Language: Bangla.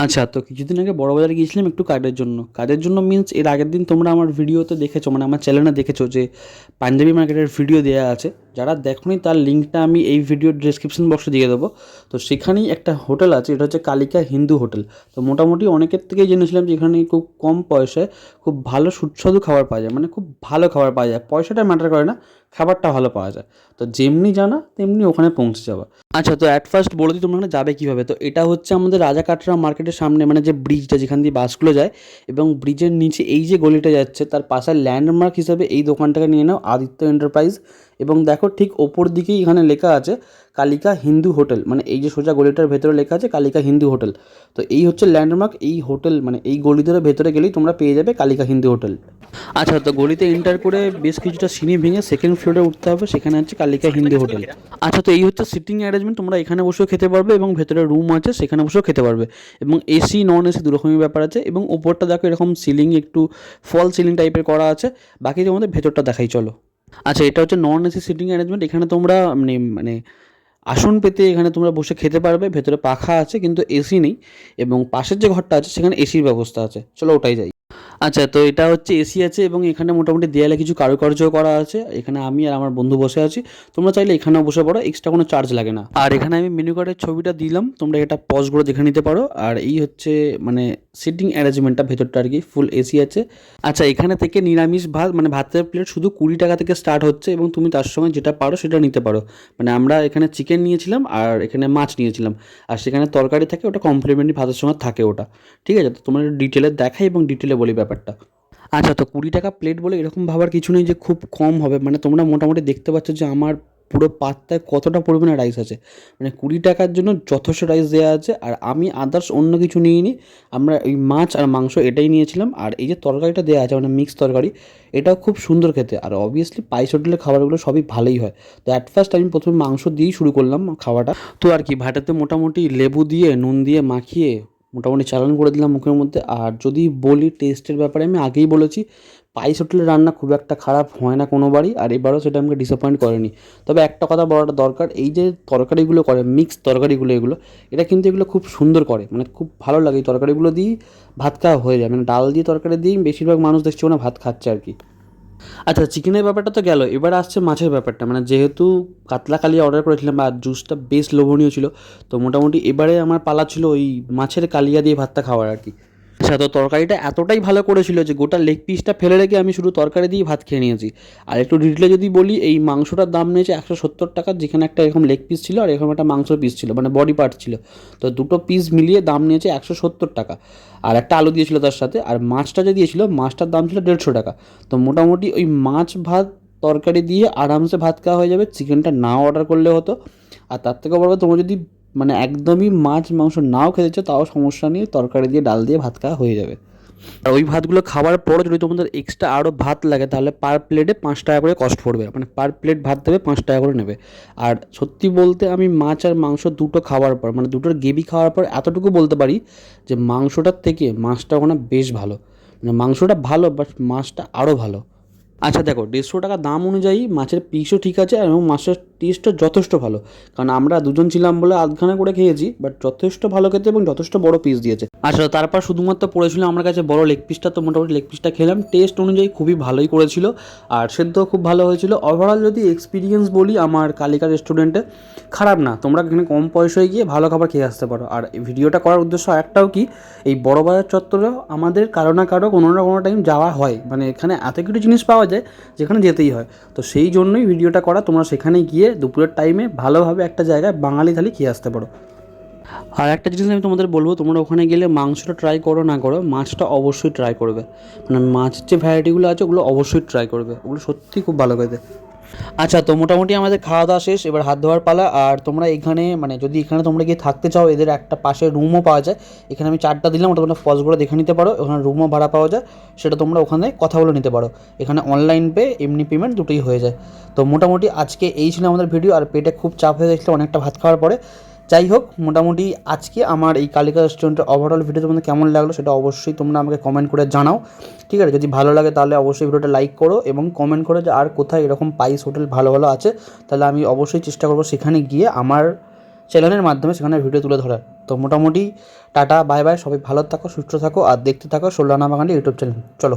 আচ্ছা, তো কিছুদিন আগে বড়বাজারে গিয়েছিলাম একটু কাজের জন্য। কাজের জন্য মিনস এর আগের দিন তোমরা আমার ভিডিওতে দেখেছো, মানে আমার চ্যানেলে দেখেছো যে পাঞ্জাবি মার্কেটের ভিডিও দেওয়া আছে। যারা দেখোনি তার লিঙ্কটা আমি এই ভিডিওর ডেসক্রিপশন বক্সে দিয়ে দেবো। তো সেখানেই একটা হোটেল আছে, এটা হচ্ছে কালিকা হিন্দু হোটেল। তো মোটামুটি অনেকের থেকেই জেনেছিলাম যে এখানে খুব কম পয়সায় খুব ভালো সুস্বাদু খাবার পাওয়া যায়, মানে খুব ভালো খাবার পাওয়া যায়, পয়সাটা ম্যাটার করে না, খাবারটা ভালো পাওয়া যায়। তো যেমনি জানা তেমনি ওখানে পৌঁছে যাওয়া। আচ্ছা, তো অ্যাট ফার্স্ট বলে দিই তোমরা ওখানে যাবে কীভাবে। তো এটা হচ্ছে আমাদের রাজা কাটরা মার্কেটের সামনে, মানে যে ব্রিজটা যেখান দিয়ে বাসগুলো যায়, এবং ব্রিজের নিচে এই যে গলিটা যাচ্ছে তার পাশে ল্যান্ডমার্ক হিসাবে এই দোকানটাকে নিয়ে নাও, আদিত্য এন্টারপ্রাইজ। এবং দেখো ঠিক ওপর দিকেই এখানে লেখা আছে কালিকা হিন্দু হোটেল, মানে এই যে সোজা গলিটার ভেতরে লেখা আছে কালিকা হিন্দু হোটেল। তো এই হচ্ছে ল্যান্ডমার্ক, এই হোটেল মানে এই গলি ধরে ভেতরে গেলেই তোমরা পেয়ে যাবে কালিকা হিন্দু হোটেল। আচ্ছা, তো গলিতে এন্টার করে বেশ কিছুটা সিঁড়ি ভেঙে সেকেন্ড ফ্লোরে উঠতে হবে, সেখানে হচ্ছে কালিকা হিন্দু হোটেল। আচ্ছা, তো এই হচ্ছে সিটিং অ্যারেঞ্জমেন্ট, তোমরা এখানে বসেও খেতে পারবে এবং ভেতরে রুম আছে সেখানে বসেও খেতে পারবে, এবং এসি নন এসি দুরকমই ব্যাপার আছে। এবং ওপরটা দেখো এরকম সিলিং একটু ফল সিলিং টাইপের করা আছে। বাকি তোমাদের ভেতরটা দেখাই চলো। আচ্ছা, এটা হচ্ছে নন এসি সিটিং অ্যারেঞ্জমেন্ট, এখানে তোমরা মানে মানে আসন পেতে এখানে তোমরা বসে খেতে পারবে। ভেতরে পাখা আছে কিন্তু এসি নেই, এবং পাশের যে ঘরটা আছে সেখানে এসির ব্যবস্থা আছে। চলো ওটাই যাই। আচ্ছা, তো এটা হচ্ছে এসি আছে এবং এখানে মোটামুটি দেয়ালে কিছু কারুকার্য করা আছে। এখানে আমি আর আমার বন্ধু বসে আছি, তোমরা চাইলে এখানেও বসে পড়ো, এক্সট্রা কোনো চার্জ লাগে না। আর এখানে আমি মেনু কার্ডের ছবিটা দিলাম, তোমরা এটা পজ করে দেখে নিতে পারো। আর এই হচ্ছে মানে সিটিং অ্যারেঞ্জমেন্টটা, ভেতরটা আর কি ফুল এসি আছে। আচ্ছা, এখানে থেকে নিরামিষ ভাত মানে ভাতের প্লেট শুধু 20 টাকা থেকে স্টার্ট হচ্ছে, এবং তুমি তার সঙ্গে যেটা পারো সেটা নিতে পারো। মানে আমরা এখানে চিকেন নিয়েছিলাম আর এখানে মাছ নিয়েছিলাম, আর সেখানে তরকারি থাকে, ওটা কমপ্লিমেন্টারি ভাতের সঙ্গে থাকে ওটা। ঠিক আছে, তো তোমার ডিটেলে দেখাই এবং ডিটেলে বলি ব্যাপারটা। আচ্ছা, তো 20 টাকা প্লেট বলে এরকম ভাবার কিছু নেই যে খুব কম হবে, মানে তোমরা মোটামুটি দেখতে পাচ্ছ যে আমার পুরো পাত্তায় কতটা পরিমাণে রাইস আছে। মানে 20 টাকার জন্য যথেষ্ট রাইস দেওয়া আছে। আর আমি আদার্স অন্য কিছু নিইনি, আমরা এই মাছ আর মাংস এটাই নিয়েছিলাম। আর এই যে তরকারিটা দেওয়া আছে মানে মিক্স তরকারি, এটাও খুব সুন্দর খেতে। আর অবভিয়াসলি পাইস হোটেলের খাবারগুলো সবই ভালোই হয়। তো অ্যাট ফার্স্ট আমি প্রথমে মাংস দিয়েই শুরু করলাম খাওয়াটা। তো আর কি ভাটাতে মোটামুটি লেবু দিয়ে নুন দিয়ে মাখিয়ে মোটামুটি চালান করে দিলাম মুখের মধ্যে। আর যদি বলি টেস্টের ব্যাপারে, আমি আগেই বলেছি পাইস হোটেলের রান্না খুব একটা খারাপ হয় না কোনোবারই, আর এবারও সেটা আমাকে ডিসঅ্যাপয়েন্ট করেনি। তবে একটা কথা বলাটা দরকার, এই যে তরকারিগুলো করে মিক্স তরকারিগুলো, এগুলো এটা কিন্তু এগুলো খুব সুন্দর করে, মানে খুব ভালো লাগে। এই তরকারিগুলো দিয়েই ভাত খাওয়া হয়ে যায়, মানে ডাল দিয়ে তরকারি দিয়েই বেশিরভাগ মানুষ দেখছি ওনা ভাত খাচ্ছে আর কি। আচ্ছা, চিকেনের ব্যাপারটা তো গেল, এবার আসছে মাছের ব্যাপারটা। মানে যেহেতু কাতলা কালিয়া অর্ডার করেছিলাম আর জুসটা বেশ লোভনীয় ছিল, তো মোটামুটি এবারে আমার পালা ছিল ওই মাছের কালিয়া দিয়ে ভাতটা খাওয়ার আর কি। আচ্ছা, তো তরকারিটা এতটাই ভালো করেছিল যে গোটা লেগ পিসটা ফেলে রেখে আমি শুধু তরকারি দিয়ে ভাত খেয়ে নিয়েছি। আর একটু ডিটেলে যদি বলি, এই মাংসটার দাম নিয়েছে 170 টাকা, যেখানে একটা এরকম লেগ পিস ছিল আর এরকম একটা মাংস পিস ছিল, মানে বডি পার্ট ছিল। তো দুটো পিস মিলিয়ে দাম নিয়েছে 170 টাকা। আর একটা আলু দিয়েছিল তার সাথে, আর মাছটা যে দিয়েছিল মাছটার দাম ছিল 150 টাকা। তো মোটামুটি ওই মাছ ভাত তরকারি দিয়ে আরামসে ভাত খাওয়া হয়ে যাবে, চিকেনটা নাও অর্ডার করলে হতো। আর তার থেকে বড় কথা, তোমরা যদি মানে একদমই মাছ মাংস নাও খেতে চাও তাও সমস্যা নেই, তরকারি দিয়ে ডাল দিয়ে ভাত খাওয়া হয়ে যাবে। আর ওই ভাতগুলো খাওয়ার পরও যদি তোমাদের এক্সট্রা আরও ভাত লাগে তাহলে পার প্লেটে 5 টাকা করে কস্ট পড়বে, মানে পার প্লেট ভাত দেবে 5 টাকা করে নেবে। আর সত্যি বলতে আমি মাছ আর মাংস দুটো খাওয়ার পর, মানে দুটোর গ্রেভি খাওয়ার পর এতটুকু বলতে পারি যে মাংসটার থেকে মাছটা ওখানে বেশ ভালো। মানে মাংসটা ভালো বাট মাছটা আরও ভালো। আচ্ছা দেখো, 150 টাকা দাম অনুযায়ী মাছের পিসও ঠিক আছে এবং মাছের টেস্টও যথেষ্ট ভালো। কারণ আমরা দুজন ছিলাম বলে আধখানা করে খেয়েছি, বাট যথেষ্ট ভালো খেতে এবং যথেষ্ট বড় পিস দিয়েছে। আচ্ছা, তারপর শুধুমাত্র পড়েছিল আমার কাছে বড় লেগ পিসটা, তো মোটামুটি লেগ পিসটা খেলাম, টেস্ট অনুযায়ী খুবই ভালোই করেছিল। আর সেদ্ধ খুব ভালো হয়েছিল। ওভারঅল যদি এক্সপিরিয়েন্স বলি আমার কালিকা রেস্টুরেন্টে, খারাপ না। তোমরা এখানে কম পয়সায় গিয়ে ভালো খাবার খেয়ে আসতে পারো। আর এই ভিডিওটা করার উদ্দেশ্য একটাও কি, এই বড়বাজার চত্বরেও আমাদের কারো না কারো কোনো না কোনো টাইম যাওয়া হয়, মানে এখানে এত কিছু জিনিস পাওয়া যায় যেখানে যেতেই হয়। তো সেই জন্যই ভিডিওটা করা, তোমরা সেখানে গিয়ে দুপুরের টাইমে ভালোভাবে একটা জায়গায় বাঙালি থালি খেয়ে আসতে পারো। আর একটা জিনিস আমি তোমাদের বলবো, তোমরা ওখানে গেলে মাংসটা ট্রাই করো না করো, মাছটা অবশ্যই ট্রাই করবে। মানে মাছের যে ভ্যারাইটিগুলো আছে ওগুলো অবশ্যই ট্রাই করবে, ওগুলো সত্যিই খুব ভালো খেতে। আচ্ছা, তো মোটামুটি আমাদের খাওয়া দাওয়া শেষ, এবার হাত ধোয়ার পালা। আর তোমরা এখানে মানে যদি এখানে তোমরা গিয়ে থাকতে চাও, এদের একটা পাশে রুমও পাওয়া যায়। এখানে আমি 4টা দিলাম, ওটা তোমরা পজ করে দেখে নিতে পারো। ওখানে রুমও ভাড়া পাওয়া যায়, সেটা তোমরা ওখানে কথা বলে নিতে পারো। এখানে অনলাইন পে এমনি পেমেন্ট দুটোই হয়ে যায়। তো মোটামুটি আজকে এই ছিল আমাদের ভিডিও। আর পেটে খুব চাপ হয়ে গেছিলো অনেকটা ভাত খাওয়ার পরে। যাই হোক, মোটামুটি আজকে আমার এই কালিকা রেস্টুরেন্টের ওভারঅল ভিডিও তোমাদের কেমন লাগলো সেটা অবশ্যই তোমরা আমাকে কমেন্ট করে জানাও। ঠিক আছে, যদি ভালো লাগে তাহলে অবশ্যই ভিডিওটা লাইক করো এবং কমেন্ট করো যে আর কোথায় এরকম পাইস হোটেল ভালো ভালো আছে, তাহলে আমি অবশ্যই চেষ্টা করবো সেখানে গিয়ে আমার চ্যানেলের মাধ্যমে সেখানে ভিডিও তুলে ধরার। তো মোটামুটি টাটা, বাই বাই, সবাই ভালো থাকো, সুস্থ থাকো আর দেখতে থাকো সোলানা বাঙালি ইউটিউব চ্যানেল। চলো।